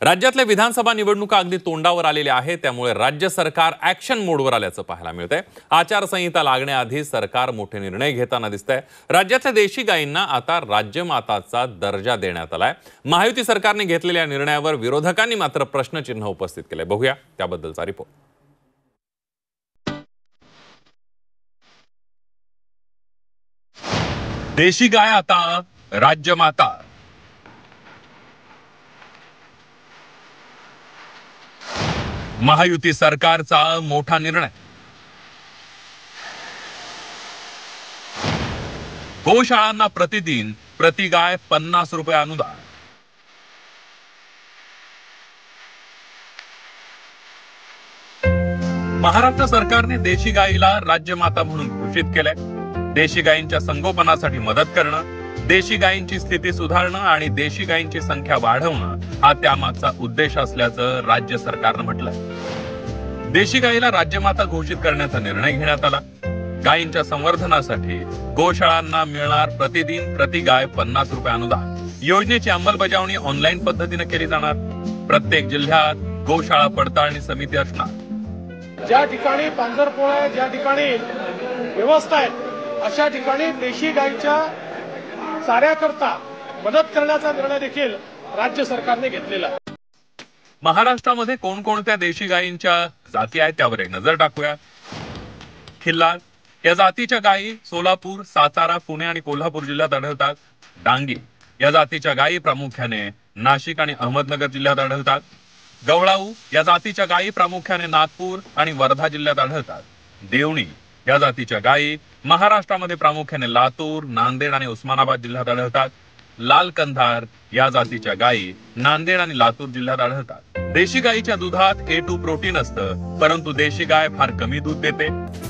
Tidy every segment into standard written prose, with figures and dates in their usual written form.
राज्यातल्या विधानसभा निवडणुका अगदी तोंडावर आलेल्या आहेत, त्यामुळे राज्य सरकार ॲक्शन मोडवर आल्याचं पाहायला मिळतंय। आचारसंहिता लागण्याआधी सरकार मोठे निर्णय घेताना दिसतंय। राज्यातल्या देशी गायींना आता राज्यमाताचा दर्जा देण्यात आलाय। महायुती सरकारने घेतलेल्या निर्णयावर विरोधकांनी मात्र प्रश्नचिन्ह उपस्थित केले। बघूया त्याबद्दलचा रिपोर्ट। देशी गाय आता राज्यमाता। महायुती सरकारचा मोठा निर्णय। गोशाळांना प्रतिदिन प्रति गाय 50 रुपये अनुदान। महाराष्ट्र सरकारने देशी गायीला राज्यमाता म्हणून घोषित केलंय। देशी गायींच्या संगोपनासाठी मदत करणं, देशी गायींची स्थिती सुधारणं आणि देशी गायींची संख्या वाढवणं हा त्यामागचा उद्देश असल्याचं राज्य सरकारनं म्हटलंय। देशी गायीला राज्यमाता घोषित करण्याचा निर्णय घेण्यात आला। गायींच्या संवर्धनासाठी गोशाळांना मिळणार प्रतिदिन प्रति गाय 50 रुपये अनुदान। योजनेची अंमलबजावणी ऑनलाईन पद्धतीने केली जाणार। प्रत्येक जिल्ह्यात गोशाळा पडताळणी समिती असणार। ज्या ठिकाणी पांढरपोळा आहे, ज्या ठिकाणी व्यवस्था आहे, अशा ठिकाणी देशी गायीच्या चाऱ्याकरता मदत करण्याचा निर्णय देखील राज्य सरकारने घेतलेला आहे। महाराष्ट्रामध्ये कोणकोणत्या देशी गायींच्या जाती आहेत त्यावर एक नजर टाकूया। खिल्लार या जातीच्या गायी सोलापूर, सातारा, पुणे आणि कोल्हापूर जिल्ह्यात आढळतात। डांगी या जातीच्या गायी प्रामुख्याने नाशिक आणि अहमदनगर जिल्ह्यात आढळतात। गवळाऊ या जातीच्या गायी प्रामुख्याने नागपूर आणि वर्धा जिल्ह्यात आढळतात। देवणी या जातीच्या गायी महाराष्ट्रामध्ये प्रामुख्याने लातूर, नांदेड आणि उस्मानाबाद जिल्ह्यात आढळतात। लाल कंधार या जातीच्या गायी नांदेड आणि लातूर जिल्ह्यात आढळतात। देशी गायीच्या दुधात A2 प्रोटीन असतं, परंतु देशी गाय फार कमी दूध देते।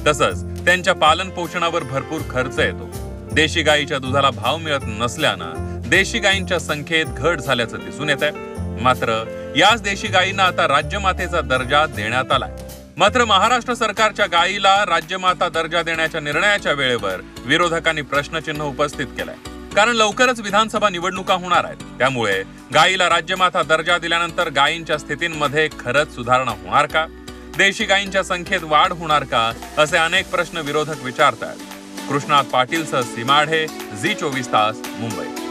तसंच त्यांच्या पालन पोषणावर भरपूर खर्च येतो। देशी गायीच्या दुधाला भाव मिळत नसल्यानं देशी गायींच्या संख्येत घट झाल्याचं दिसून येतंय। मात्र याच देशी गायींना आता राज्यमातेचा दर्जा देण्यात आलाय। मात्र महाराष्ट्र सरकारच्या गायीला राज्यमाता दर्जा देण्याच्या निर्णयाच्या वेळेवर विरोधकांनी प्रश्नचिन्ह उपस्थित केलंय। कारण लवकरच विधानसभा निवडणुका होणार आहेत, त्यामुळे गायीला राज्यमाता दर्जा दिल्यानंतर गायींच्या स्थितींमध्ये खरंच सुधारणा होणार का? देशी गायींच्या संख्येत वाढ होणार का? असे अनेक प्रश्न विरोधक विचारतात। कृष्णात पाटीलसह सीमाढे, झी 24 तास, मुंबई।